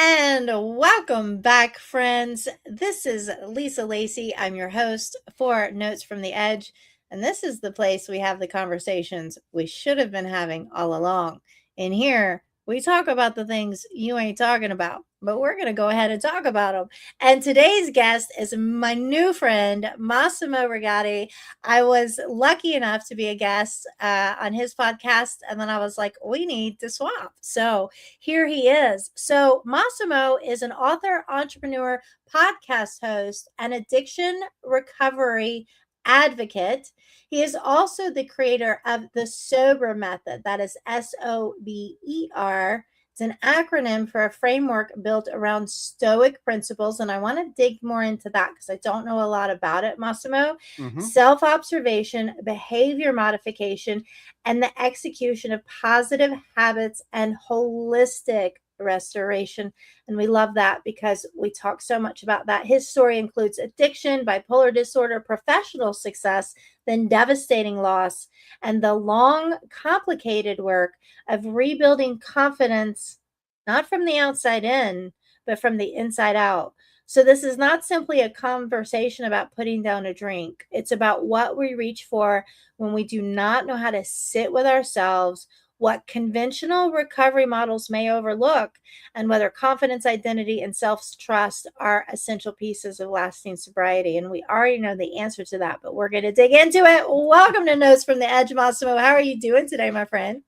And welcome back, friends. This is Lacy. I'm your host for Notes from the Edge. And this is the place we have the conversations we should have been having all along. In here, we talk about the things you ain't talking about, but we're going to go ahead and talk about them. And today's guest is my new friend, Massimo Rigotti. I was lucky enough to be a guest on his podcast. And then I was like, we need to swap. So here he is. So, Massimo is an author, entrepreneur, podcast host, and addiction recovery advocate. He is also the creator of the S.O.B.E.R method. That is S.O.B.E.R. It's an acronym for a framework built around Stoic principles. And I want to dig more into that because I don't know a lot about it, Massimo. Self-observation, behavior modification, and the execution of positive habits and holistic restoration. And we love that because we talk so much about that. His story includes addiction, bipolar disorder, professional success, then devastating loss, and the long, complicated work of rebuilding confidence, not from the outside in, but from the inside out. So this is not simply a conversation about putting down a drink. It's about what we reach for when we do not know how to sit with ourselves, what conventional recovery models may overlook, and whether confidence, identity, and self-trust are essential pieces of lasting sobriety. And we already know the answer to that, but we're going to dig into it. Welcome to Notes from the Edge, Massimo. How are you doing today, my friend?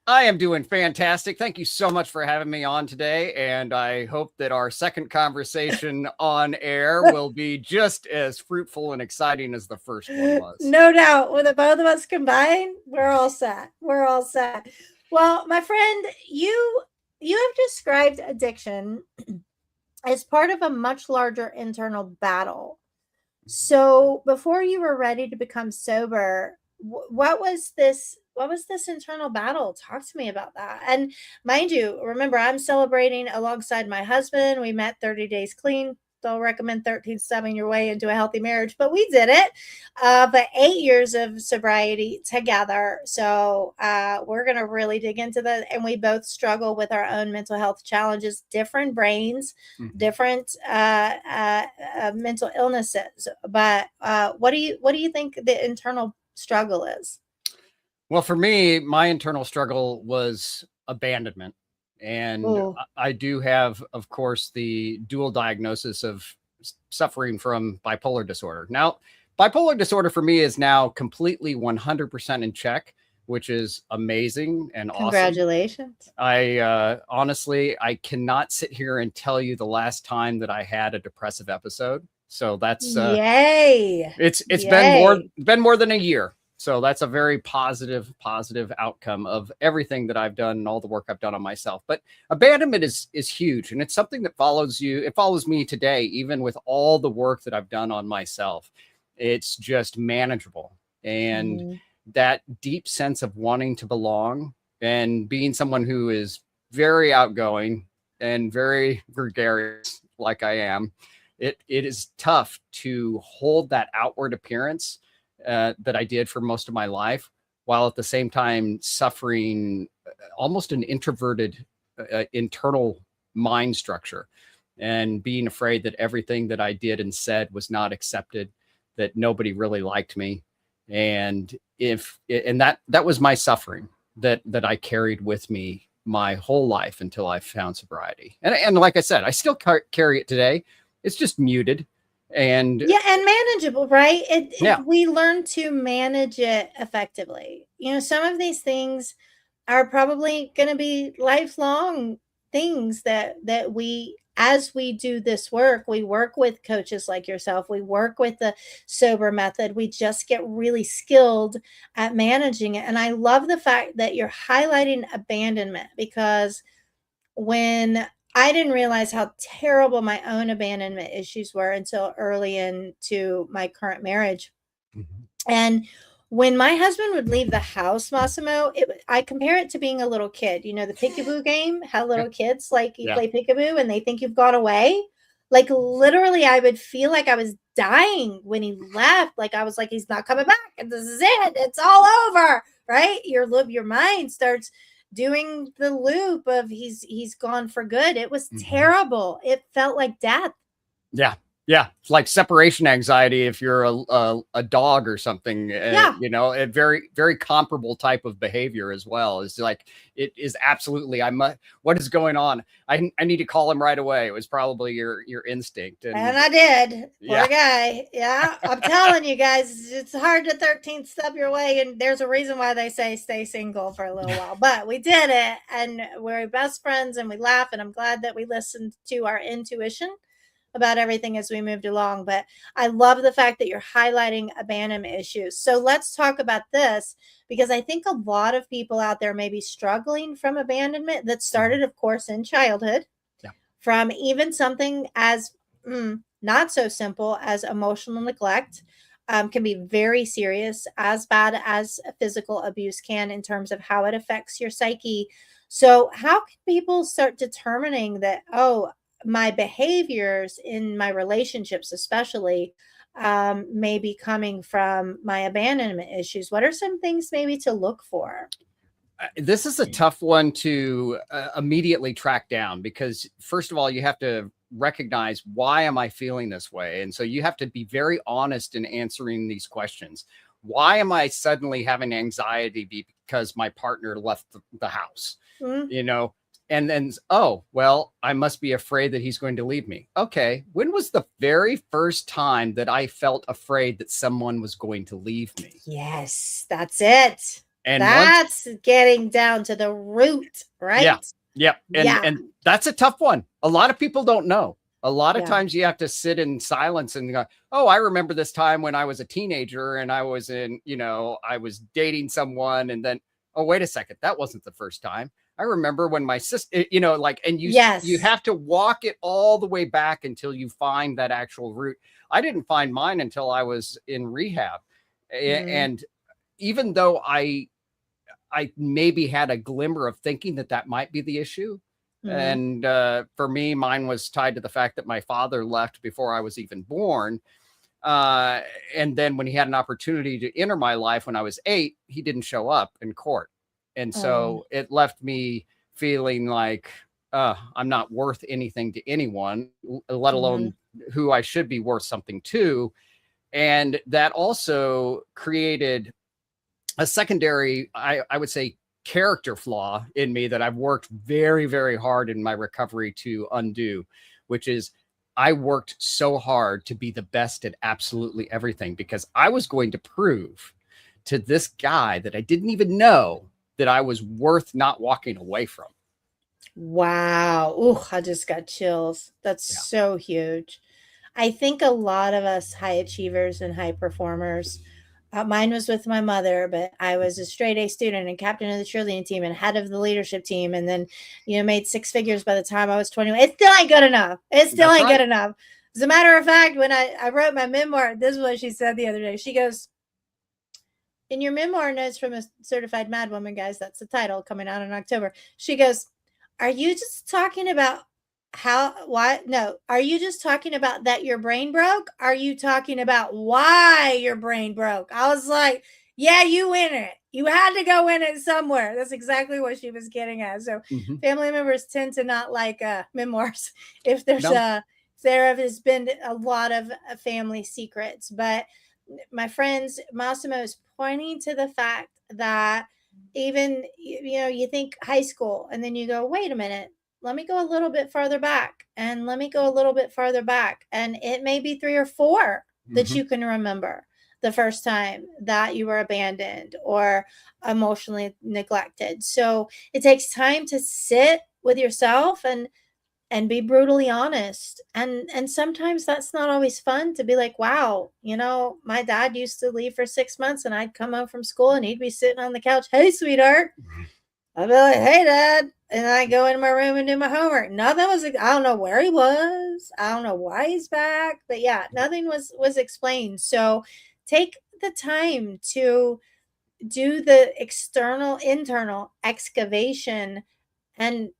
I am doing fantastic. Thank you so much for having me on today. And I hope that our second conversation on air will be just as fruitful and exciting as the first one was. No doubt. With the both of us combined, we're all set. We're all set. Well, my friend, you have described addiction as part of a much larger internal battle. So before you were ready to become sober, what was this internal battle? Talk to me about that. And mind you, remember, I'm celebrating alongside my husband. We met 30 days clean. Don't recommend 13 stepping your way into a healthy marriage, but we did it. But 8 years of sobriety together. So we're going to really dig into that. And we both struggle with our own mental health challenges, different brains, different mental illnesses. But what do you think the internal struggle is? Well, for me, my internal struggle was abandonment. And I do have, of course, the dual diagnosis of suffering from bipolar disorder. Now, bipolar disorder for me is now completely 100% in check, which is amazing and awesome. Congratulations. Honestly, I cannot sit here and tell you the last time that I had a depressive episode. So that's yay. It's been more than a year. So that's a very positive outcome of everything that I've done and all the work I've done on myself. But abandonment is huge. And it's something that follows you. It follows me today, even with all the work that I've done on myself. It's just manageable. And that deep sense of wanting to belong and being someone who is very outgoing and very gregarious, like I am, it is tough to hold that outward appearance that I did for most of my life, while at the same time suffering almost an introverted internal mind structure and being afraid that everything that I did and said was not accepted, that nobody really liked me. And that was my suffering that I carried with me my whole life until I found sobriety. And like I said, I still carry it today. It's just muted. And manageable, right? We learn to manage it effectively. Some of these things are probably going to be lifelong things that we, as we do this work, we work with coaches like yourself, we work with the S.O.B.E.R method, we just get really skilled at managing it. And I love the fact that you're highlighting abandonment, because when I didn't realize how terrible my own abandonment issues were until early into my current marriage. And when my husband would leave the house, Massimo, I compare it to being a little kid. The peekaboo game, how little kids play peekaboo and they think you've gone away. Like literally, I would feel like I was dying when he left. Like I was like, he's not coming back. And this is it. It's all over, right? Your mind starts doing the loop of he's gone for good. It was Mhm. terrible. It felt like death. Yeah. Yeah. It's like separation anxiety if you're a dog or something, Yeah. you know, a very, very comparable type of behavior as well. It's like, it is absolutely, what is going on? I need to call him right away. It was probably your instinct. And And I did. Poor yeah. guy. Yeah. I'm telling you guys, it's hard to 13th step your way. And there's a reason why they say stay single for a little while. But we did it. And we're best friends and we laugh. And I'm glad that we listened to our intuition about everything as we moved along. But I love the fact that you're highlighting abandonment issues. So let's talk about this, because I think a lot of people out there may be struggling from abandonment that started, of course, in childhood, Yeah. from even something as not so simple as emotional neglect. Can be very serious, as bad as physical abuse can, in terms of how it affects your psyche. So, how can people start determining that, oh, my behaviors in my relationships, especially, may be coming from my abandonment issues? What are some things maybe to look for? This is a tough one to immediately track down, because first of all, you have to recognize, why am I feeling this way? And so you have to be very honest in answering these questions. Why am I suddenly having anxiety because my partner left the house? Mm, You know, and then, oh, well, I must be afraid that he's going to leave me. Okay, when was the very first time that I felt afraid that someone was going to leave me? yes, that's it. And once That's getting down to the root, Yeah. right? Yep. Yeah. And that's a tough one. A lot of people don't know. A lot of Yeah. times you have to sit in silence and go, oh, I remember this time when I was a teenager and I was I was dating someone, and then, oh, wait a second, that wasn't the first time. I remember when my sister, and you Yes. have to walk it all the way back until you find that actual root. I didn't find mine until I was in rehab. Mm, And even though I maybe had a glimmer of thinking that that might be the issue. mm, And for me, mine was tied to the fact that my father left before I was even born. Uh, and then when he had an opportunity to enter my life when I was 8, he didn't show up in court. And oh, so it left me feeling like I'm not worth anything to anyone, let mhm, alone who I should be worth something to. And that also created a secondary, I would say, character flaw in me that I've worked very, very hard in my recovery to undo, which is, I worked so hard to be the best at absolutely everything, because I was going to prove to this guy that I didn't even know that I was worth not walking away from. wow. Ooh, I just got chills. That's Yeah. so huge. I think a lot of us high achievers and high performers, mine was with my mother, but I was a straight A student and captain of the cheerleading team and head of the leadership team. And then, made six figures by the time I was 21. It still ain't good enough. It still That's ain't good right. enough. As a matter of fact, when I wrote my memoir, this is what she said the other day. She goes, in your memoir, Notes from a Certified Mad Woman, guys, that's the title, coming out in October. She goes, are you just talking about why? No, are you just talking about that your brain broke? Are you talking about why your brain broke? I was like, yeah, you in it. You had to go in it somewhere. That's exactly what she was getting at. So Hmm. family members tend to not like memoirs if there's No. a there has been a lot of family secrets. But my friends, Massimo is pointing to the fact that, even, you think high school, and then you go, wait a minute, let me go a little bit farther back, and let me go a little bit farther back, and it may be 3 or 4 that Hmm. you can remember the first time that you were abandoned or emotionally neglected. So it takes time to sit with yourself and be brutally honest. And sometimes that's not always fun, to be like, wow, my dad used to leave for 6 months, and I'd come home from school and he'd be sitting on the couch, hey sweetheart. I'd be like, hey dad, and I go into my room and do my homework. Nothing was, I don't know where he was, I don't know why he's back, but yeah, nothing was explained. So take the time to do the external internal excavation, and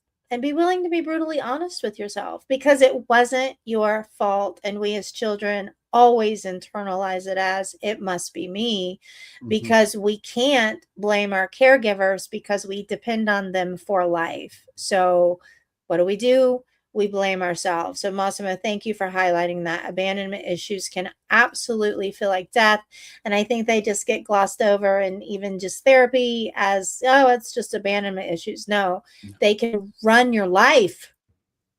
be willing to be brutally honest with yourself, because it wasn't your fault, and we as children always internalize it as it must be me, because we can't blame our caregivers because we depend on them for life. So what do? We blame ourselves. So Massimo, thank you for highlighting that. Abandonment issues can absolutely feel like death. And I think they just get glossed over, and even just therapy as, oh, it's just abandonment issues. No, they can run your life.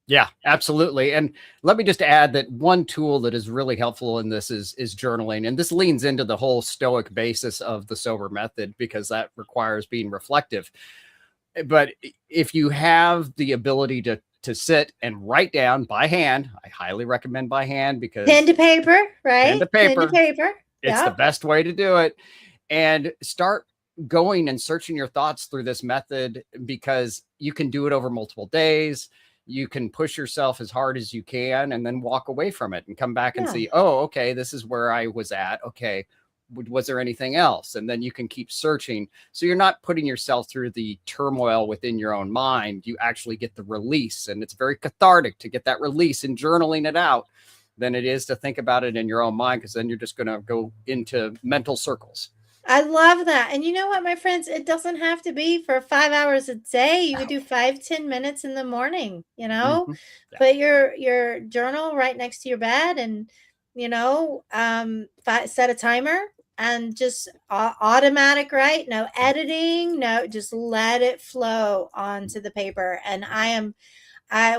Yeah, absolutely. And let me just add that one tool that is really helpful in this is journaling. And this leans into the whole Stoic basis of the S.O.B.E.R method, because that requires being reflective. But if you have the ability to sit and write down by hand, I highly recommend by hand, because pen to paper, right? Pen to paper. It's Yeah. the best way to do it. And start going and searching your thoughts through this method, because you can do it over multiple days. You can push yourself as hard as you can and then walk away from it and come back and see, oh, okay, this is where I was at. Okay, was there anything else? And then you can keep searching. So you're not putting yourself through the turmoil within your own mind. You actually get the release, and it's very cathartic to get that release and journaling it out than it is to think about it in your own mind, because then you're just going to go into mental circles. I love that. And you know what, my friends, it doesn't have to be for 5 hours a day. You could do 5-10 minutes in the morning, you know, put your journal right next to your bed, and, you know, set a timer, and just automatic, right? No editing, no, just let it flow onto the paper. And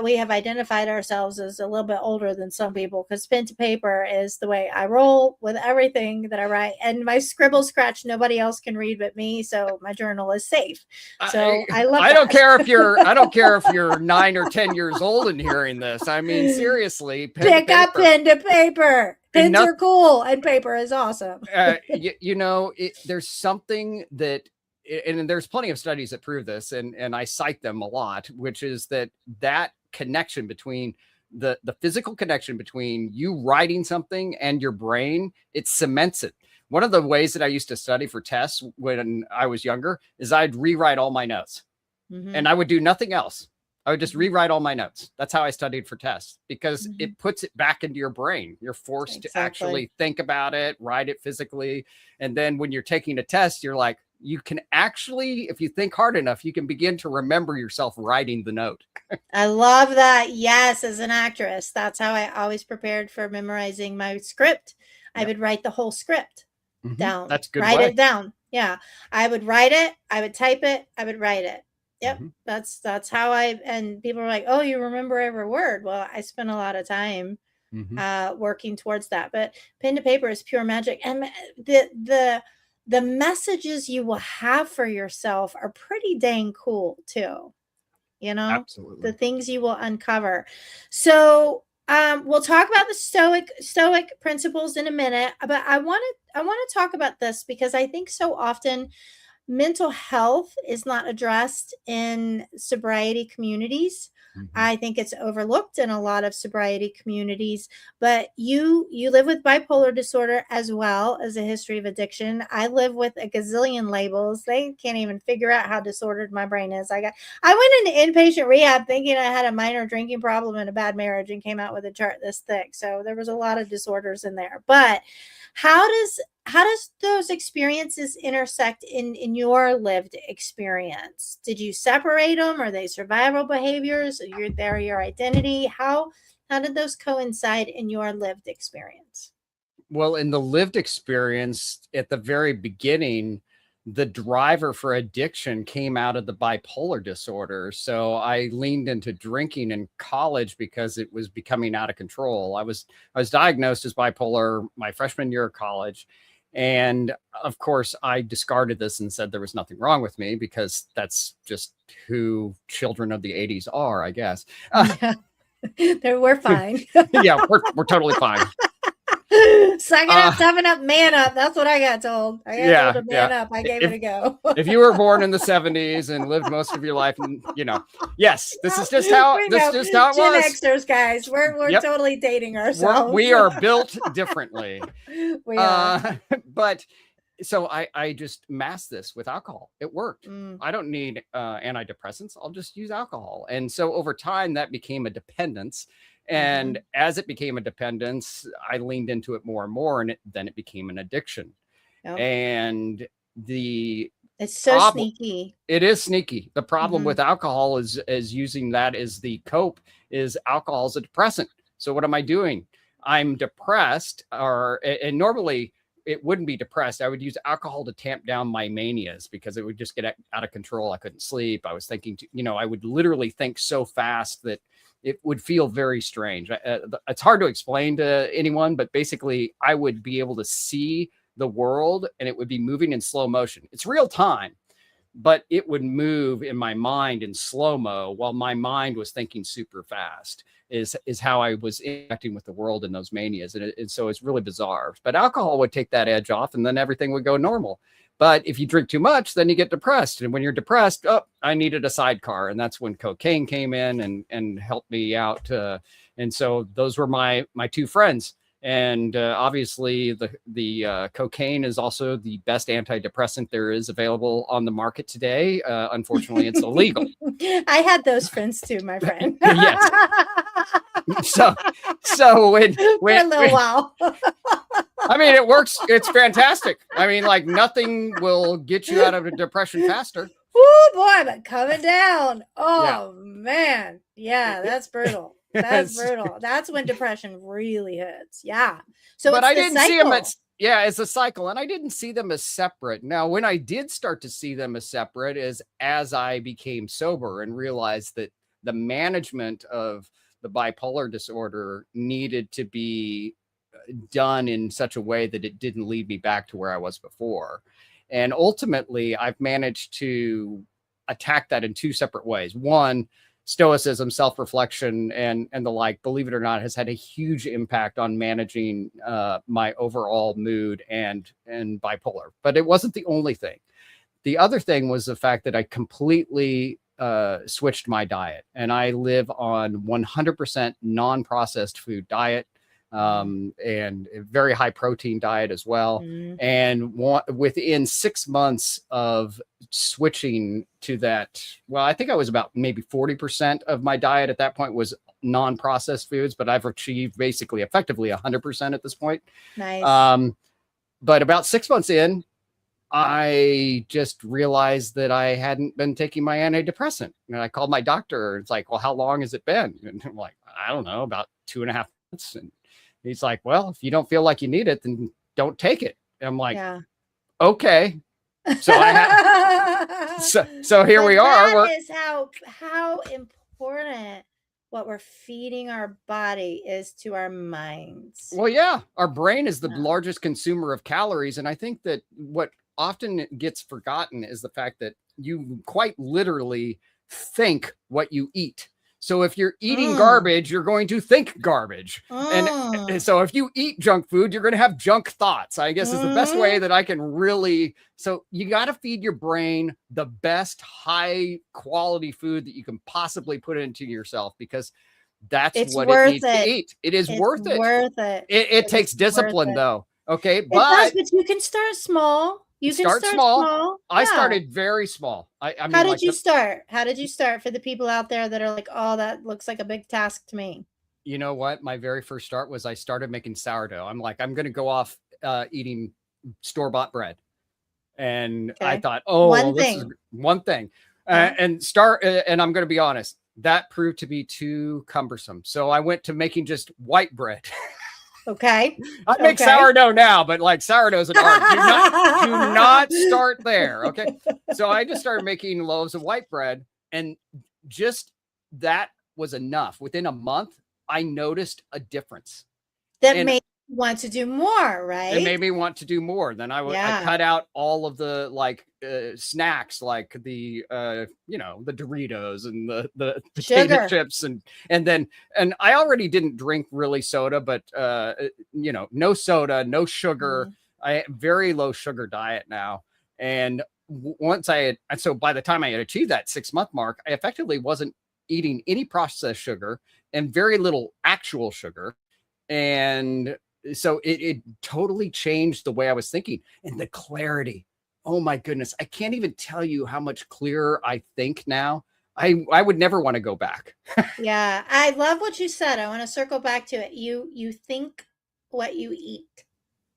we have identified ourselves as a little bit older than some people, because pen to paper is the way I roll with everything that I write. And my scribble scratch, nobody else can read but me, so my journal is safe. So I love. I don't care if you're 9 or 10 years old and hearing this. I mean, seriously, pick up pen to paper. Pens are cool, and paper is awesome. You know, there's something that, and there's plenty of studies that prove this, and I cite them a lot, which is that connection between the physical connection between you writing something and your brain, it cements it. One of the ways that I used to study for tests when I was younger is I'd rewrite all my notes, and I would do nothing else. I would just rewrite all my notes. That's how I studied for tests, because it puts it back into your brain. You're forced to actually think about it, write it physically. And then when you're taking a test, you're like, you can actually, if you think hard enough, you can begin to remember yourself writing the note. I love that. Yes, as an actress, that's how I always prepared for memorizing my script. I would write the whole script down. That's good. Write it down. Yeah. I would write it. I would type it. I would write it. Yep. That's how and people are like, oh, you remember every word. Well, I spent a lot of time working towards that. But pen to paper is pure magic. And the messages you will have for yourself are pretty dang cool too. You know, absolutely, the things you will uncover. So we'll talk about the Stoic principles in a minute, but I want to talk about this, because I think so often mental health is not addressed in sobriety communities. I think it's overlooked in a lot of sobriety communities. But you live with bipolar disorder as well as a history of addiction. I live with a gazillion labels. They can't even figure out how disordered my brain is. I went into inpatient rehab thinking I had a minor drinking problem and a bad marriage, and came out with a chart this thick. So there was a lot of disorders in there. But how does those experiences intersect in your lived experience? Did you separate them? Are they survival behaviors? They're your identity? How did those coincide in your lived experience? Well, in the lived experience, at the very beginning, the driver for addiction came out of the bipolar disorder. So I leaned into drinking in college because it was becoming out of control. I was diagnosed as bipolar my freshman year of college. And of course, I discarded this and said there was nothing wrong with me, because that's just who children of the 80s are, I guess. Yeah. We're fine. Yeah, we're totally fine. Suck it up, toughen up, man up. That's what I got told. I got told to man up. I gave it a go. If you were born in the 70s and lived most of your life, and yes, this is just how it was. Gen Xers, guys, we're totally dating ourselves. We are built differently. We are. But so I just masked this with alcohol. It worked. I don't need antidepressants. I'll just use alcohol. And so over time, that became a dependence. And as it became a dependence, I leaned into it more and more, and then it became an addiction. Yep. And it's so sneaky. It is sneaky. The problem with alcohol is using that as the cope is alcohol is a depressant. So what am I doing? I'm depressed, and normally it wouldn't be depressed. I would use alcohol to tamp down my manias because it would just get out of control. I couldn't sleep. I was thinking, I would literally think so fast that it would feel very strange. It's hard to explain to anyone, but basically I would be able to see the world and it would be moving in slow motion. It's real time, but it would move in my mind in slow-mo while my mind was thinking super fast is how I was interacting with the world in those manias. And so it's really bizarre, but alcohol would take that edge off and then everything would go normal. But if you drink too much, then you get depressed. And when you're depressed, I needed a sidecar. And that's when cocaine came in and helped me out. And so those were my two friends. And obviously the cocaine is also the best antidepressant there is available on the market today. Unfortunately, it's illegal. I had those friends too, my friend. Yes. So when for a little while. I mean, it works. It's fantastic. I mean, like nothing will get you out of a depression faster. Oh boy, but coming down. Oh man. Yeah, that's brutal. That's brutal. That's when depression really hits. Yeah. So but I didn't see them as a cycle, and I didn't see them as separate. Now, when I did start to see them as separate is as I became sober and realized that the management of the bipolar disorder needed to be done in such a way that it didn't lead me back to where I was before. And ultimately, I've managed to attack that in two separate ways. One, Stoicism, self-reflection, and the like, believe it or not, has had a huge impact on managing my overall mood and bipolar. But it wasn't the only thing. The other thing was the fact that I completely switched my diet, and I live on 100% non-processed food diet. And a very high protein diet as well. And within 6 months of switching to that, well, I think I was about maybe 40% of my diet at that point was non-processed foods, but I've achieved basically effectively 100% at this point. Nice. But about 6 months in, I just realized that I hadn't been taking my antidepressant. And I called my doctor. It's like, well, how long has it been? And I'm like, I don't know, about 2.5 months. And he's like, well, if you don't feel like you need it, then don't take it. And I'm like, okay. So I had, so here we are. That is how important what we're feeding our body is to our minds. Well, yeah, our brain is the largest consumer of calories. And I think that what often gets forgotten is the fact that you quite literally think what you eat. So if you're eating garbage, you're going to think garbage. And so if you eat junk food, you're going to have junk thoughts, I guess is the best way that I can really. So you got to feed your brain the best high quality food that you can possibly put into yourself, because that's what it needs to eat. It is worth it. It takes discipline though. Okay. But you can start small. You can start small. I started very small. I mean, how did you start? How did you start for the people out there that are like, oh, that looks like a big task to me? You know what? My very first start was I started making sourdough. I'm like, I'm going to go off eating store-bought bread. And I thought, this is one thing. And I'm going to be honest, that proved to be too cumbersome. So I went to making just white bread. Okay. I make sourdough now, but like sourdough's an art. Do not start there. Okay. So I just started making loaves of white bread, and just that was enough. Within a month, I noticed a difference. That made you want to do more, right? It made me want to do more. Then I cut out all of the snacks, like the the Doritos and the potato chips, and I already didn't drink really soda, but no soda, no sugar. I very low sugar diet now. And so by the time I had achieved that 6-month mark, I effectively wasn't eating any processed sugar and very little actual sugar. And so it totally changed the way I was thinking, and the clarity. Oh my goodness. I can't even tell you how much clearer I think now. I would never want to go back. Yeah, I love what you said. I want to circle back to it. You think what you eat.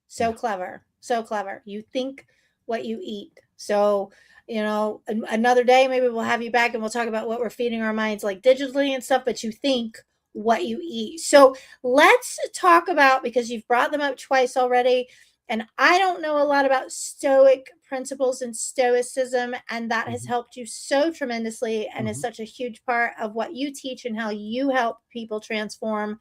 So Yeah. clever. So clever. You think what you eat. So, another day maybe we'll have you back and we'll talk about what we're feeding our minds like digitally and stuff, but you think what you eat. So, let's talk about, because you've brought them up twice already, and I don't know a lot about Stoic principles and Stoicism, and that has helped you so tremendously and is such a huge part of what you teach and how you help people transform.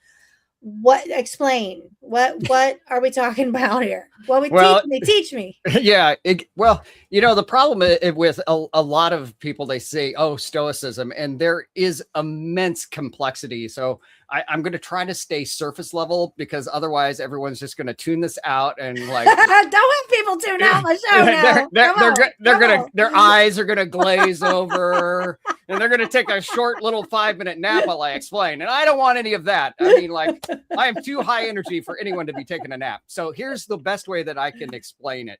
Explain what are we talking about here? Well, Teach me. yeah. Well, the problem with a lot of people, they say, oh, Stoicism, and there is immense complexity. So I'm going to try to stay surface level, because otherwise everyone's just going to tune this out and like, don't have people tune out my show now. Their eyes are going to glaze over and they're going to take a short little 5-minute nap while I explain. And I don't want any of that. I mean, like, I am too high energy for anyone to be taking a nap. So here's the best way that I can explain it.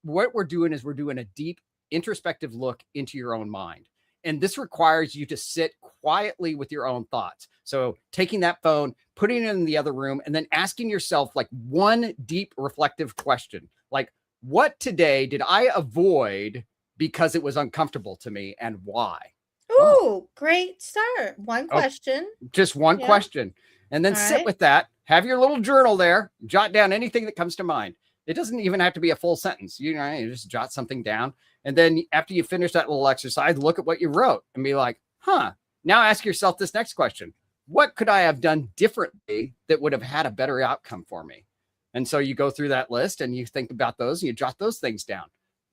What we're doing is we're doing a deep introspective look into your own mind. And this requires you to sit quietly with your own thoughts. So taking that phone, putting it in the other room, and then asking yourself like one deep reflective question, like, what today did I avoid because it was uncomfortable to me, and why? Ooh, great start. One question. Just one question. And then sit with that. Have your little journal there. Jot down anything that comes to mind. It doesn't even have to be a full sentence. You just jot something down. And then after you finish that little exercise, look at what you wrote and be like, now ask yourself this next question. What could I have done differently that would have had a better outcome for me? And so you go through that list and you think about those and you jot those things down.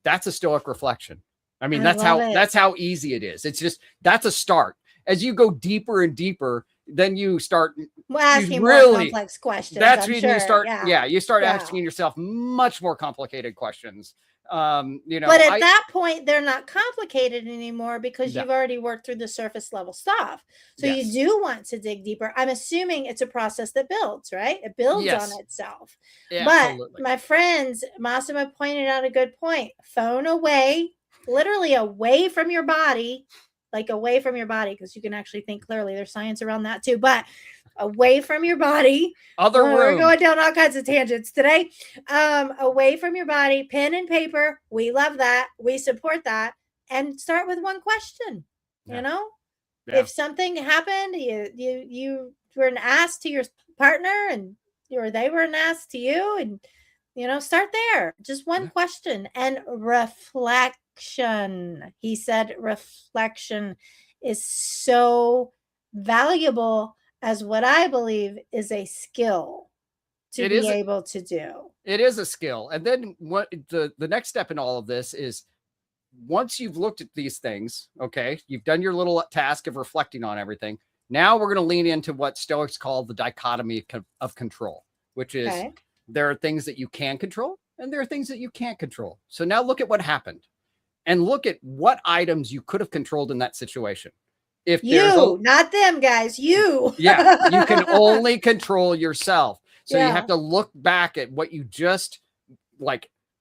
That's a Stoic reflection. I mean, that's how easy it is. It's just, that's a start. As you go deeper and deeper, then you start asking more complex questions. That's when you start. Yeah, you start asking yourself much more complicated questions. But at that point, they're not complicated anymore, because you've already worked through the surface level stuff. So you do want to dig deeper. I'm assuming it's a process that builds, right? It builds on itself. Yeah, but absolutely. My friends, Massimo pointed out a good point. Phone away, literally away from your body. Like away from your body, because you can actually think clearly. There's science around that too, but away from your body. We're going down all kinds of tangents today. Away from your body, pen and paper. We love that. We support that. And start with one question. If something happened, you were an ass to your partner, and they were an ass to you, and start there. Just one question and reflect. He said reflection is so valuable as what I believe is a skill to be able to do. It is a skill. And then what the next step in all of this is, once you've looked at these things, okay, you've done your little task of reflecting on everything. Now we're going to lean into what Stoics call the dichotomy of control, which is there are things that you can control and there are things that you can't control. So now look at what happened. And look at what items you could have controlled in that situation. If not them, guys, you. You can only control yourself. So you have to look back at what you just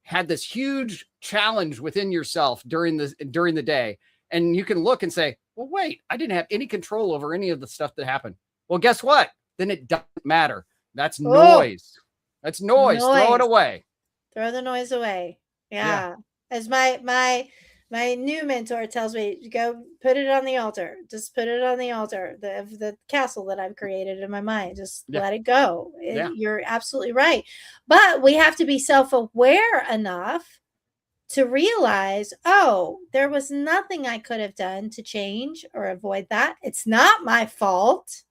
had this huge challenge within yourself during the day. And you can look and say, well, wait, I didn't have any control over any of the stuff that happened. Well, guess what? Then it doesn't matter. That's noise. That's noise. Throw it away. Throw the noise away. Yeah. As my new mentor tells me, go put it on the altar. Just put it on the altar. The castle that I've created in my mind. Just let it go. You're absolutely right. But we have to be self-aware enough to realize, there was nothing I could have done to change or avoid that. It's not my fault.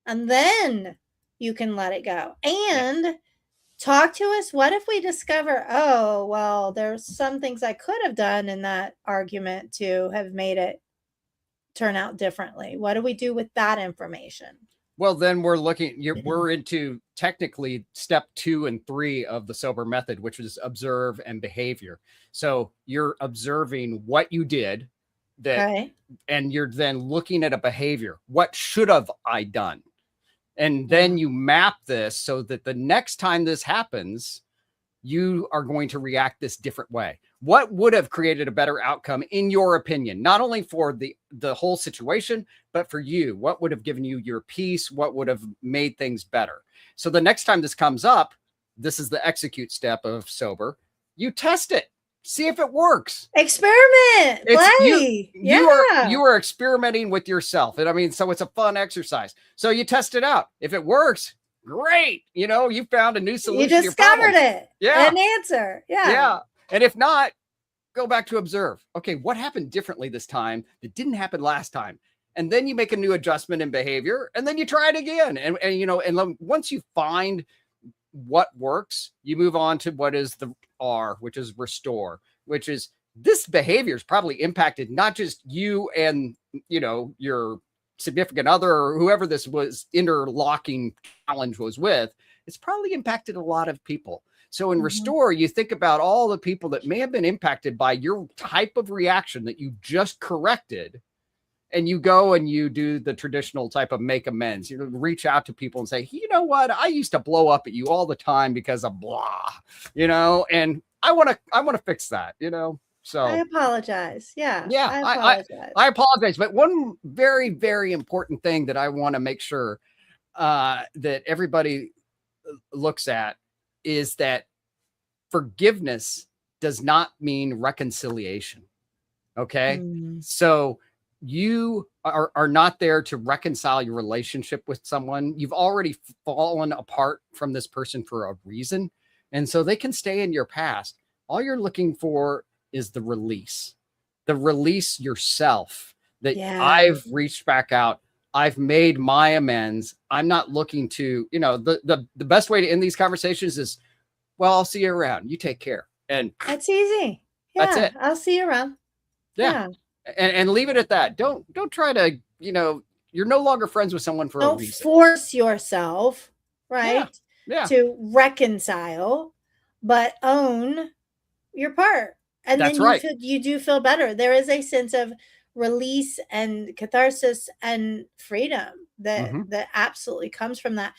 And then you can let it go. And talk to us. What if we discover, there's some things I could have done in that argument to have made it turn out differently? What do we do with that information? Well, then we're into technically step 2 and 3 of the S.O.B.E.R method, which is observe and behavior. So you're observing what you did and you're then looking at a behavior. What should have I done? And then you map this so that the next time this happens, you are going to react this different way. What would have created a better outcome in your opinion, not only for the whole situation, but for you? What would have given you your peace? What would have made things better? So the next time this comes up, this is the execute step of sober. You test it, see if it works. Experiment, play. You are experimenting with yourself. And I mean, so it's a fun exercise. So you test it out. If it works, great. You found a new solution. You discovered it. Yeah. An answer. Yeah. Yeah. And if not, go back to observe. Okay, what happened differently this time that didn't happen last time? And then you make a new adjustment in behavior, and then you try it again. And once you find what works, you move on to what is the R, which is restore, which is this behavior is probably impacted not just you and your significant other or whoever this was interlocking challenge was with. It's probably impacted a lot of people. So in restore, you think about all the people that may have been impacted by your type of reaction that you just corrected. And you go and you do the traditional type of make amends. You reach out to people and say, you know what? I used to blow up at you all the time because of blah, and I want to fix that, So I apologize. Yeah. I apologize. But one very, very important thing that I want to make sure that everybody looks at is that forgiveness does not mean reconciliation. Okay. So you are not there to reconcile your relationship with someone. You've already fallen apart from this person for a reason. And so they can stay in your past. All you're looking for is the release yourself that I've reached back out. I've made my amends. I'm not looking to, the best way to end these conversations is, well, I'll see you around. You take care. And that's easy. Yeah, that's it. I'll see you around. Yeah. And leave it at that. Don't try to, you're no longer friends with someone for a reason. Don't force yourself, right? Yeah. To reconcile, but own your part. And that's then right. You do feel better. There is a sense of release and catharsis and freedom that absolutely comes from that.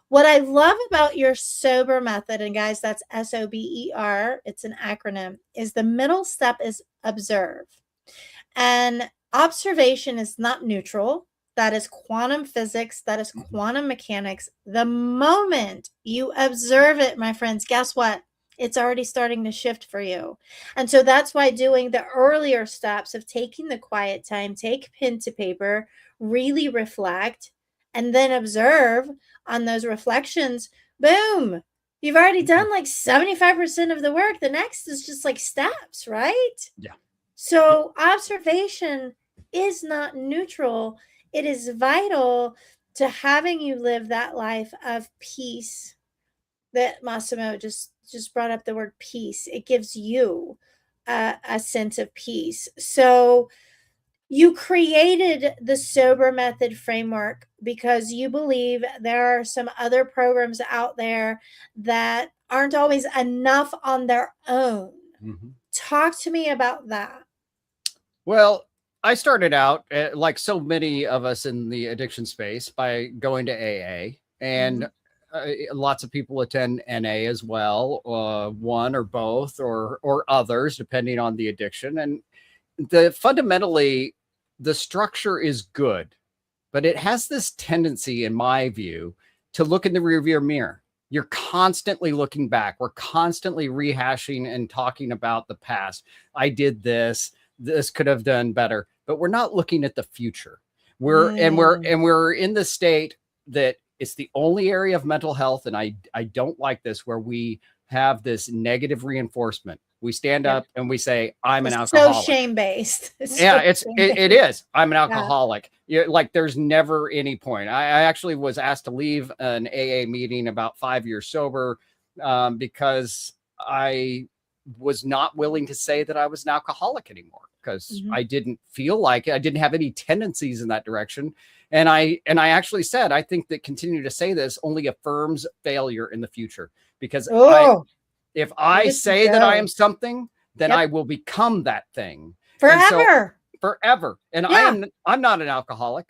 What I love about your SOBER method, and guys, that's S.O.B.E.R, it's an acronym, is the middle step is observe. And observation is not neutral. That is quantum physics. That is quantum mechanics. The moment you observe it, my friends, guess what? It's already starting to shift for you. And so that's why doing the earlier steps of taking the quiet time, take pen to paper, really reflect, and then observe on those reflections, boom, you've already done like 75% of the work. The next is just like steps, right? Yeah. So observation is not neutral. It is vital to having you live that life of peace that Massimo just brought up the word peace. It gives you a sense of peace. So you created the SOBER method framework because you believe there are some other programs out there that aren't always enough on their own. Talk to me about that. Well, I started out, like so many of us in the addiction space, by going to AA, and lots of people attend NA as well, one or both or others, depending on the addiction. And fundamentally, the structure is good, but it has this tendency, in my view, to look in the rearview mirror. You're constantly looking back. We're constantly rehashing and talking about the past. I did this. This could have done better, but we're not looking at the future. We're in the state that it's the only area of mental health, and I don't like this, where we have this negative reinforcement. We stand up and we say, I'm an alcoholic. So shame-based. It is. I'm an alcoholic. Like there's never any point. I actually was asked to leave an AA meeting about 5 years sober because I was not willing to say that I was an alcoholic anymore, because I didn't feel like it. I didn't have any tendencies in that direction. And I actually said, I think that continuing to say this only affirms failure in the future, because if I say that I am something, then I will become that thing forever. Forever. And I'm not an alcoholic.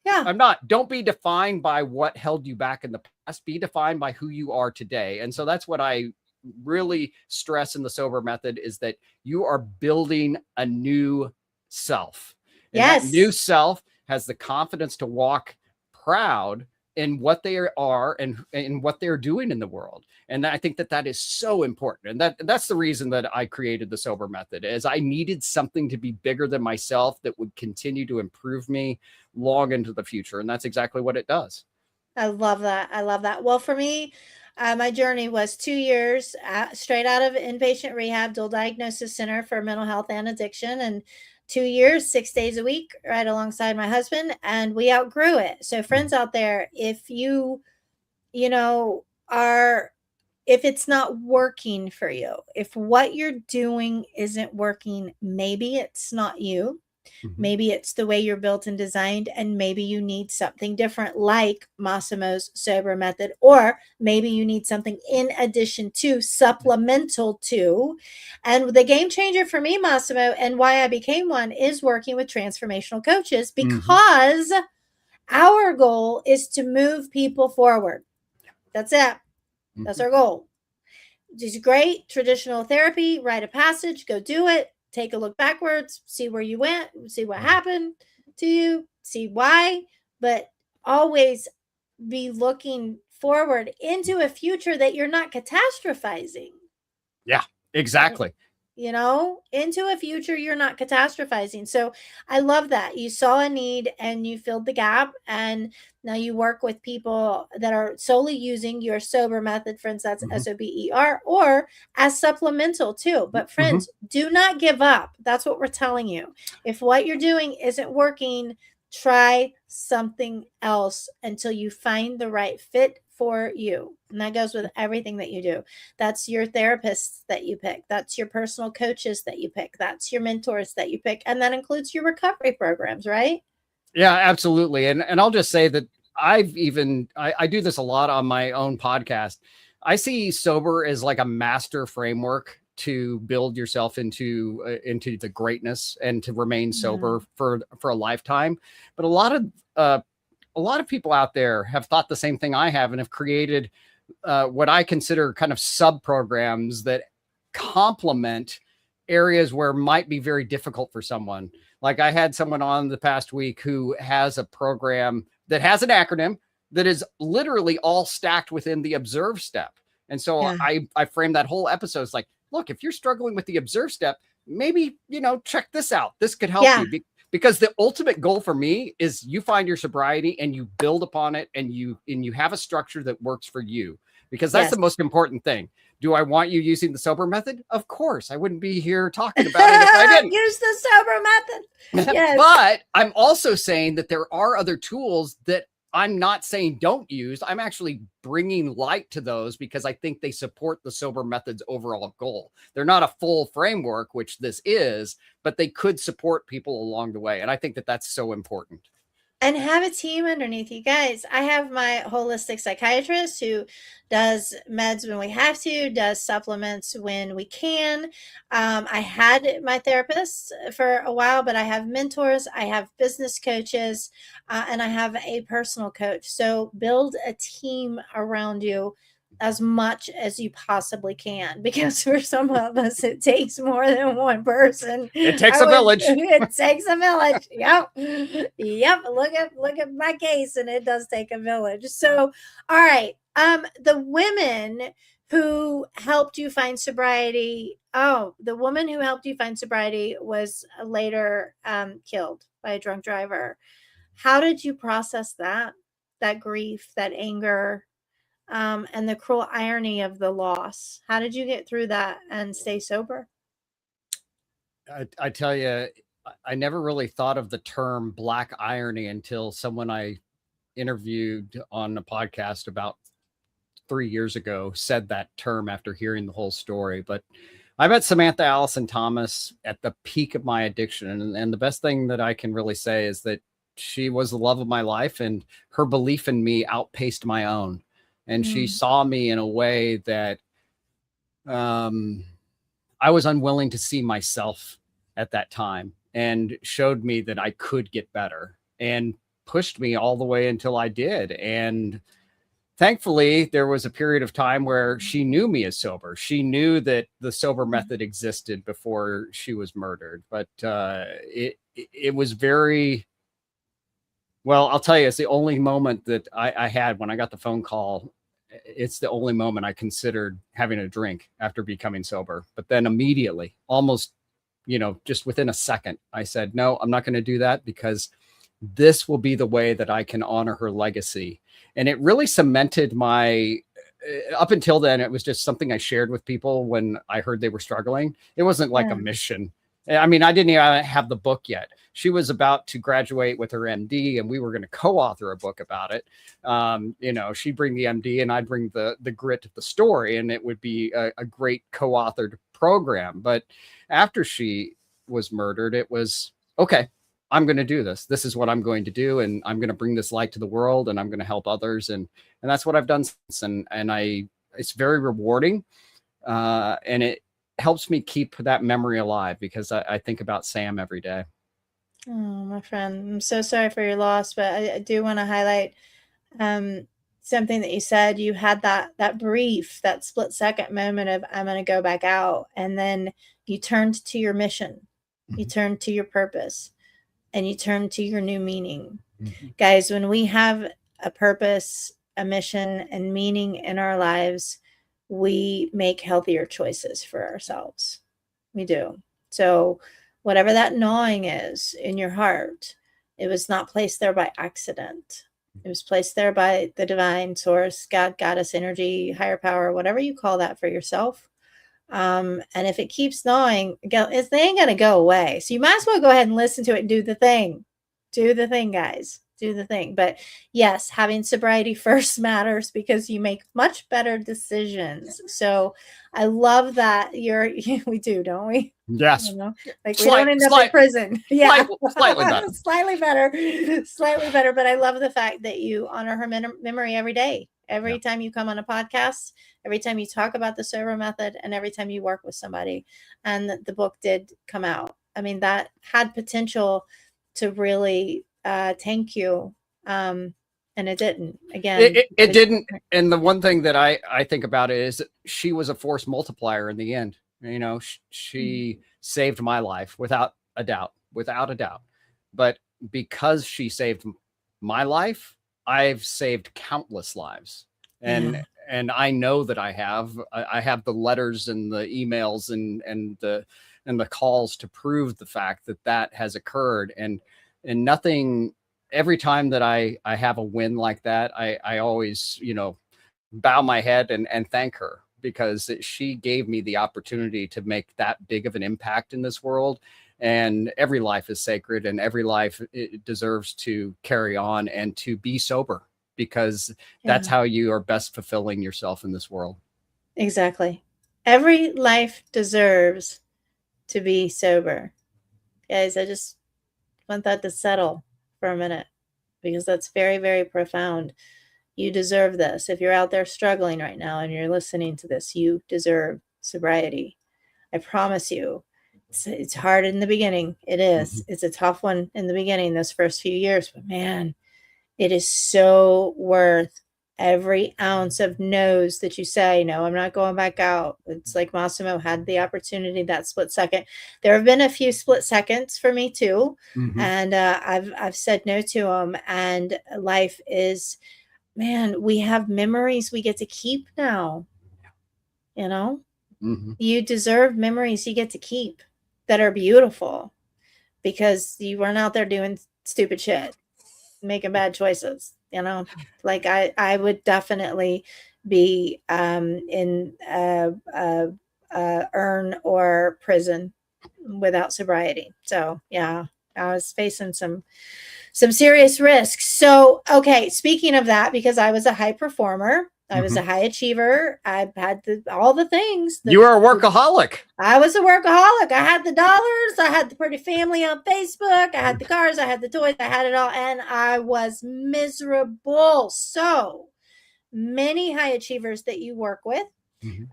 Yeah. I'm not. Don't be defined by what held you back in the past. Be defined by who you are today. And so that's what I really stress in the sober method is that you are building a new self. And that new Yes. self has the confidence to walk proud in what they are and what they're doing in the world. And I think that is so important. And that's the reason that I created the sober method, is I needed something to be bigger than myself that would continue to improve me long into the future. And that's exactly what it does. I love that. I love that. Well, for me, my journey was 2 years straight out of inpatient rehab, dual diagnosis center for mental health and addiction, and 2 years, 6 days a week, right alongside my husband, and we outgrew it. So, friends out there, if you know, are if it's not working for you, if what you're doing isn't working, maybe it's not you. Maybe it's the way you're built and designed, and maybe you need something different, like Massimo's sober method, or maybe you need something in addition to, supplemental to. And the game changer for me, Massimo, and why I became one, is working with transformational coaches, because our goal is to move people forward. That's it. That's our goal. It's great traditional therapy, rite of passage, go do it, take a look backwards, see where you went, see what happened to you, see why, but always be looking forward into a future that you're not catastrophizing. Yeah, exactly. Into a future you're not catastrophizing. So I love that you saw a need and you filled the gap, and now you work with people that are solely using your sober method. Friends, that's S.O.B.E.R, or as supplemental too. But friends, do not give up. That's what we're telling you. If what you're doing isn't working, try something else until you find the right fit for you. And that goes with everything that you do. That's your therapists that you pick. That's your personal coaches that you pick. That's your mentors that you pick. And that includes your recovery programs, right? Yeah, absolutely. And I'll just say that I do this a lot on my own podcast. I see sober as like a master framework to build yourself into the greatness and to remain sober for a lifetime. But a lot of people out there have thought the same thing I have, and have created what I consider kind of sub programs that complement areas where it might be very difficult for someone. Like I had someone on the past week who has a program that has an acronym that is literally all stacked within the observe step. And so I framed that whole episode as like, look, if you're struggling with the observe step, maybe, check this out. This could help you. Because the ultimate goal for me is you find your sobriety and you build upon it, and you have a structure that works for you, because that's the most important thing. Do I want you using the sober method? Of course. I wouldn't be here talking about it if I didn't. Use the sober method. Yes. But I'm also saying that there are other tools that I'm not saying don't use. I'm actually bringing light to those because I think they support the sober method's overall goal. They're not a full framework, which this is, but they could support people along the way. And I think that that's so important. And have a team underneath you guys. I have my holistic psychiatrist who does meds when we have to, does supplements when we can. I had my therapist for a while, but I have mentors, I have business coaches, and I have a personal coach. So build a team around you as much as you possibly can, because for some of us it takes more than one person. It takes a village. It takes a village. Yep. Look at my case, and it does take a village. So all right, the women who helped you find sobriety, the woman who helped you find sobriety was later killed by a drunk driver. How did you process that grief, that anger, and the cruel irony of the loss? How did you get through that and stay sober? I tell you, I never really thought of the term black irony until someone I interviewed on a podcast about 3 years ago said that term after hearing the whole story. But I met Samantha Allison Thomas at the peak of my addiction. And the best thing that I can really say is that she was the love of my life, and her belief in me outpaced my own. And she saw me in a way that I was unwilling to see myself at that time, and showed me that I could get better, and pushed me all the way until I did. And thankfully, there was a period of time where she knew me as sober. She knew that the sober method existed before she was murdered. But it was very well. I'll tell you, it's the only moment that I had when I got the phone call. It's the only moment I considered having a drink after becoming sober. But then immediately, almost, just within a second, I said, no, I'm not going to do that, because this will be the way that I can honor her legacy. And it really cemented my, up until then, it was just something I shared with people when I heard they were struggling. It wasn't like a mission. I mean, I didn't even have the book yet. She was about to graduate with her MD, and we were going to co-author a book about it. She'd bring the MD and I'd bring the grit of the story, and it would be a great co-authored program. But after she was murdered, it was, okay, I'm going to do this. This is what I'm going to do. And I'm going to bring this light to the world, and I'm going to help others. And that's what I've done since. And it's very rewarding. And it helps me keep that memory alive, because I think about Sam every day. Oh, my friend, I'm so sorry for your loss, but I do want to highlight something that you said. You had that brief, that split second moment of, I'm going to go back out. And then you turned to your mission. You turned to your purpose, and you turn to your new meaning. Guys, when we have a purpose, a mission, and meaning in our lives, we make healthier choices for ourselves. We do. So whatever that gnawing is in your heart, it was not placed there by accident. It was placed there by the divine source, God, goddess, energy, higher power, whatever you call that for yourself. And if it keeps gnawing, it ain't going to go away. So you might as well go ahead and listen to it and do the thing. Do the thing, guys. Do the thing. But yes, having sobriety first matters, because you make much better decisions. So I love that we do, don't we? Yes. Like we don't end up in prison. Yeah. Slightly better. Slightly better. But I love the fact that you honor her memory every day. Every time you come on a podcast, every time you talk about the sober method, and every time you work with somebody. And the book did come out. I mean, that had potential to really tank you. And it didn't. Again, it didn't. And the one thing that I think about it is she was a force multiplier in the end. She saved my life without a doubt. But because she saved my life, I've saved countless lives. And I know that I have the letters and the emails and the calls to prove the fact that has occurred. And nothing, every time that I have a win like that, I always, bow my head and thank her, because she gave me the opportunity to make that big of an impact in this world. And every life is sacred, and every life it deserves to carry on and to be sober, because that's how you are best fulfilling yourself in this world. Exactly. Every life deserves to be sober. Guys, I just want that to settle for a minute, because that's very, very profound. You deserve this. If you're out there struggling right now and you're listening to this, you deserve sobriety. I promise you. It's hard in the beginning. It is. It's a tough one in the beginning, those first few years. But man, it is so worth every ounce of no's that you say. No, I'm not going back out. It's like Massimo had the opportunity, that split second. There have been a few split seconds for me too. And I've said no to them. And life is, man, we have memories we get to keep now. You deserve memories you get to keep that are beautiful, because you weren't out there doing stupid shit, making bad choices. Like I would definitely be in urn or prison without sobriety. So yeah, I was facing some serious risks. So okay, speaking of that, because I was a high performer, I was a high achiever. I had all the things. You were a workaholic. I was a workaholic. I had the dollars. I had the pretty family on Facebook. I had the cars. I had the toys. I had it all. And I was miserable. So many high achievers that you work with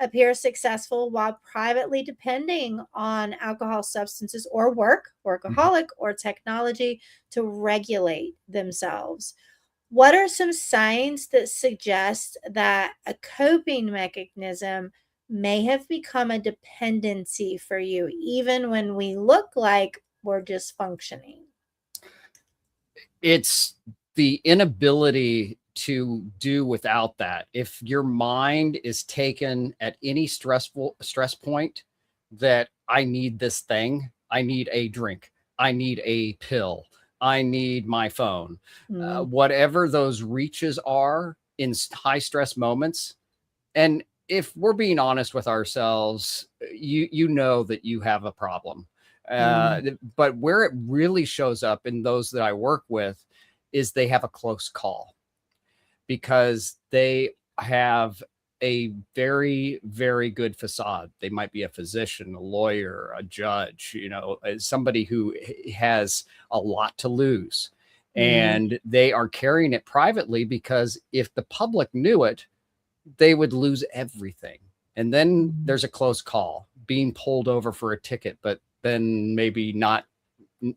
appear successful while privately depending on alcohol, substances, or workaholic, or technology to regulate themselves. What are some signs that suggest that a coping mechanism may have become a dependency for you, even when we look like we're just functioning? It's the inability to do without that. If your mind is taken at any stress point, that I need this thing, I need a drink, I need a pill, I need my phone, Mm, whatever those reaches are in high stress moments. And if we're being honest with ourselves, you know that you have a problem. mm, But where it really shows up in those that I work with is they have a close call because they have a very, very good facade. They might be a physician, a lawyer, a judge, somebody who has a lot to lose. mm, And they are carrying it privately because if the public knew it, they would lose everything. And then mm. there's a close call, being pulled over for a ticket, but then maybe not,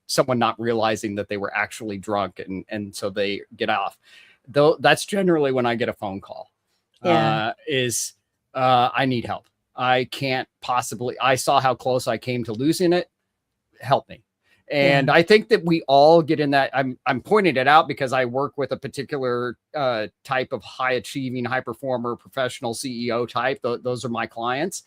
someone not realizing that they were actually drunk, and so they get off. Though that's generally when I get a phone call, Yeah, is I need help. I can't possibly, I saw how close I came to losing it. Help me. yeah. And I think that we all get in that. I'm pointing it out because I work with a particular type of high achieving, high performer, professional CEO type. Those are my clients.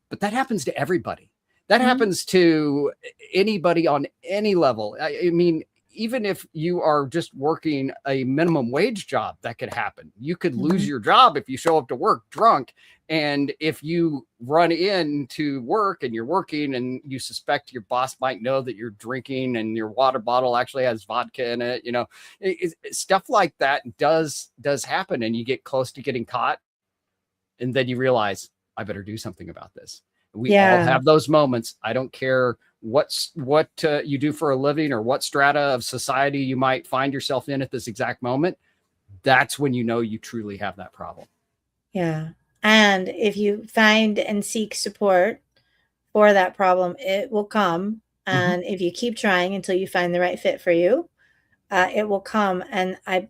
But that happens to everybody. That Mhm, happens to anybody on any level. I mean, even if you are just working a minimum wage job, that could happen. You could lose mhm. your job if you show up to work drunk. And if you run into work and you're working and you suspect your boss might know that you're drinking and your water bottle actually has vodka in it, stuff like that does happen, and you get close to getting caught, and then you realize I better do something about this. We all Yeah, have those moments. I don't care what you do for a living or what strata of society you might find yourself in at this exact moment. That's when you know you truly have that problem. yeah. And if you find and seek support for that problem, it will come. Mhm. And if you keep trying until you find the right fit for you, it will come. And I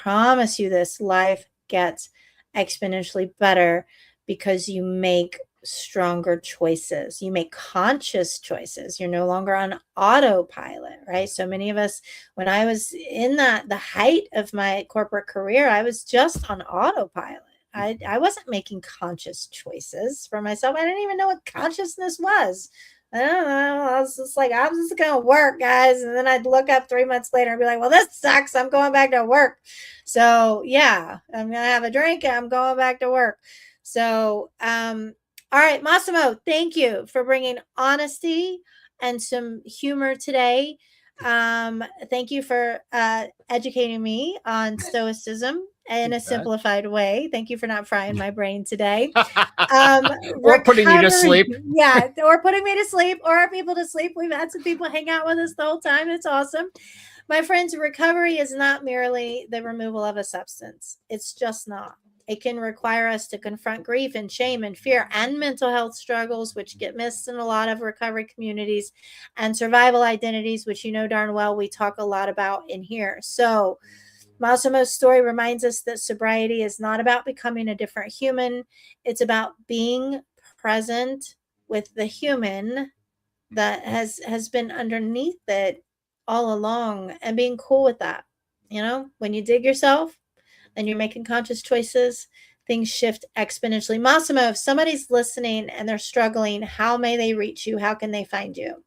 promise you this, life gets exponentially better because you make stronger choices. You make conscious choices. You're no longer on autopilot, right? So many of us, when I was in the height of my corporate career, I was just on autopilot. I wasn't making conscious choices for myself. I didn't even know what consciousness was. I don't know. I was just like, I'm just gonna work, guys. And then I'd look up 3 months later and be like, well, this sucks. I'm going back to work. So yeah, I'm gonna have a drink and I'm going back to work. So all right, Massimo, thank you for bringing honesty and some humor today. Thank you for educating me on stoicism in You a bet. simplified way. Thank you for not frying my brain today. Or putting you to Recovery, sleep. yeah, or putting me to sleep or people to sleep. We've had some people hang out with us the whole time. It's awesome. My friends, recovery is not merely the removal of a substance. It's just not. It can require us to confront grief and shame and fear and mental health struggles, which get missed in a lot of recovery communities, and survival identities, which you know darn well we talk a lot about in here. So, Massimo's story reminds us that sobriety is not about becoming a different human, it's about being present with the human that has been underneath it all along and being cool with that. You know, when you dig yourself and you're making conscious choices, things shift exponentially. Massimo, if somebody's listening and they're struggling, how may they reach you? How can they find you?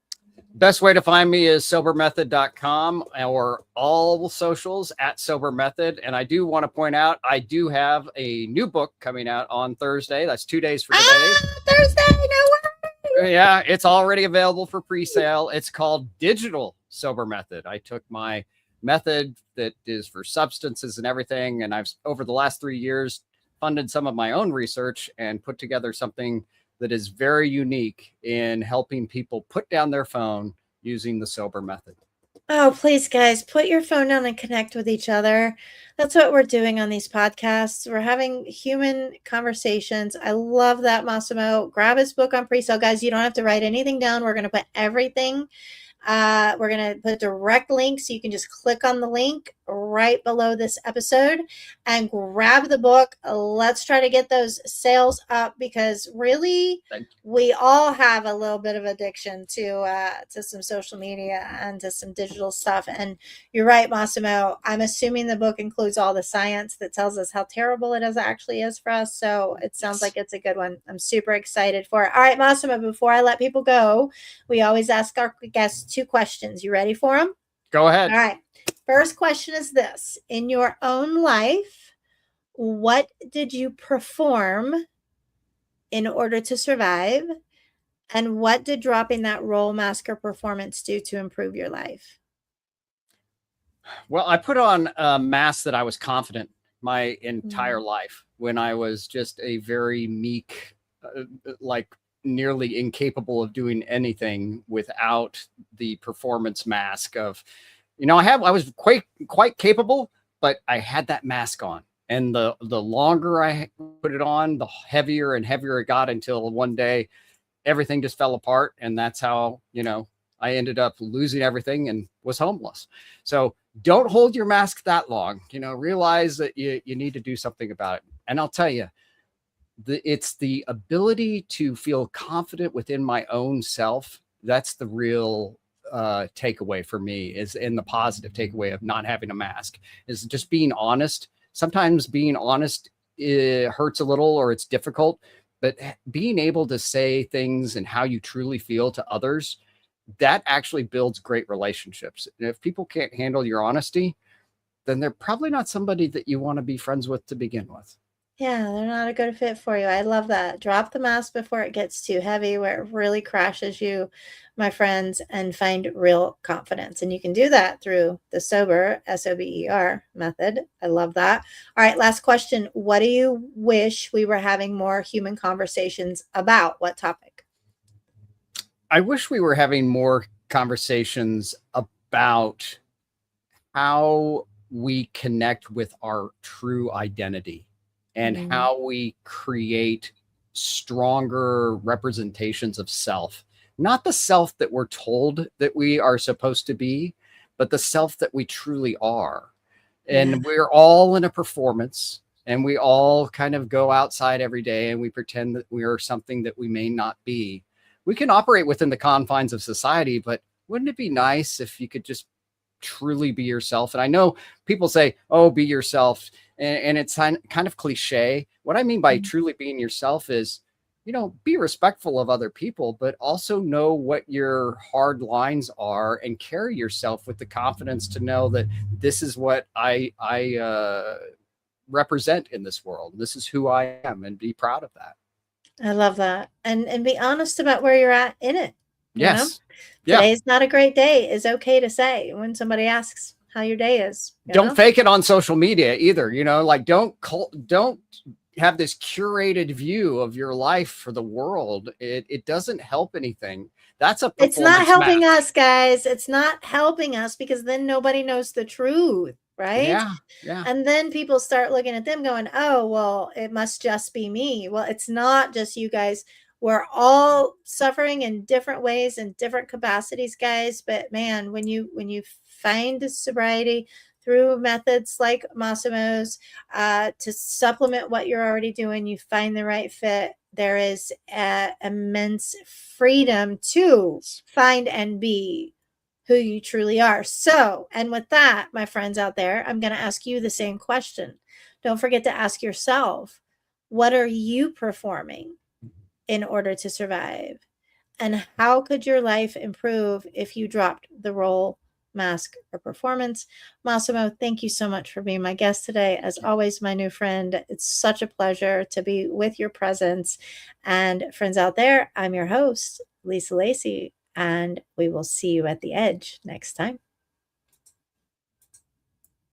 Best way to find me is sobermethod.com or all socials at sober method. And I do want to point out, I do have a new book coming out on Thursday. That's 2 days for today. Thursday, no way. Yeah, it's already available for pre-sale. It's called Digital Sober Method. I took my method that is for substances and everything, and I've over the last 3 years funded some of my own research and put together something that is very unique in helping people put down their phone using the sober method. Oh, please, guys, put your phone down and connect with each other. That's what we're doing on these podcasts. We're having human conversations. I love that, Massimo. Grab his book on pre-sale, guys. You don't have to write anything down. We're going to put everything. We're going to put direct links so you can just click on the link right below this episode and grab the book. Let's try to get those sales up, because really we all have a little bit of addiction to some social media and to some digital stuff. And you're right, Massimo. I'm assuming the book includes all the science that tells us how terrible it actually is for us. So it sounds like it's a good one. I'm super excited for it. All right, Massimo, before I let people go, we always ask our guests 2 questions. You ready for them? Go ahead. All right. First question is this. In your own life, what did you perform in order to survive? And what did dropping that role, mask, or performance do to improve your life? Well, I put on a mask that I was confident my entire life, when I was just a very meek, like nearly incapable of doing anything without the performance mask of, I was quite capable, but I had that mask on. And the longer I put it on, the heavier and heavier it got, until one day everything just fell apart. And that's how, I ended up losing everything and was homeless. So don't hold your mask that long. Realize that you need to do something about it. And I'll tell you, it's the ability to feel confident within my own self. That's the real takeaway for me, is in the positive takeaway of not having a mask, is just being honest. Sometimes being honest, it hurts a little, or it's difficult, but being able to say things and how you truly feel to others, that actually builds great relationships. And if people can't handle your honesty, then they're probably not somebody that you want to be friends with to begin with. Yeah, they're not a good fit for you. I love that. Drop the mask before it gets too heavy, where it really crashes you, my friends, and find real confidence. And you can do that through the S.O.B.E.R, S-O.B.E.R method. I love that. All right, last question. What do you wish we were having more human conversations about? What topic? I wish we were having more conversations about how we connect with our true identity, and how we create stronger representations of self. Not the self that we're told that we are supposed to be, but the self that we truly are. And we're all in a performance, and we all kind of go outside every day and we pretend that we are something that we may not be. We can operate within the confines of society, but wouldn't it be nice if you could just truly be yourself? And I know people say, oh, be yourself. And it's kind of cliche. What I mean by truly being yourself is, be respectful of other people, but also know what your hard lines are, and carry yourself with the confidence to know that this is what I represent in this world. This is who I am, and be proud of that. I love that. And be honest about where you're at in it. Yes. Today's not a great day is okay to say when somebody asks how your day is. Don't fake it on social media either. Like don't have this curated view of your life for the world. It doesn't help anything. It's not helping us, guys. It's not helping us, because then nobody knows the truth. Right? Yeah. And then people start looking at them going, oh, well, it must just be me. Well, it's not just you guys. We're all suffering in different ways and different capacities, guys. But man, when you find sobriety through methods like Massimo's, to supplement what you're already doing, you find the right fit. There is immense freedom to find and be who you truly are. So, and with that, my friends out there, I'm going to ask you the same question. Don't forget to ask yourself, what are you performing in order to survive? And how could your life improve if you dropped the role, mask, or performance? Massimo, thank you so much for being my guest today. As always, my new friend, it's such a pleasure to be with your presence. And friends out there, I'm your host, Lisa Lacy, and we will see you at the edge next time.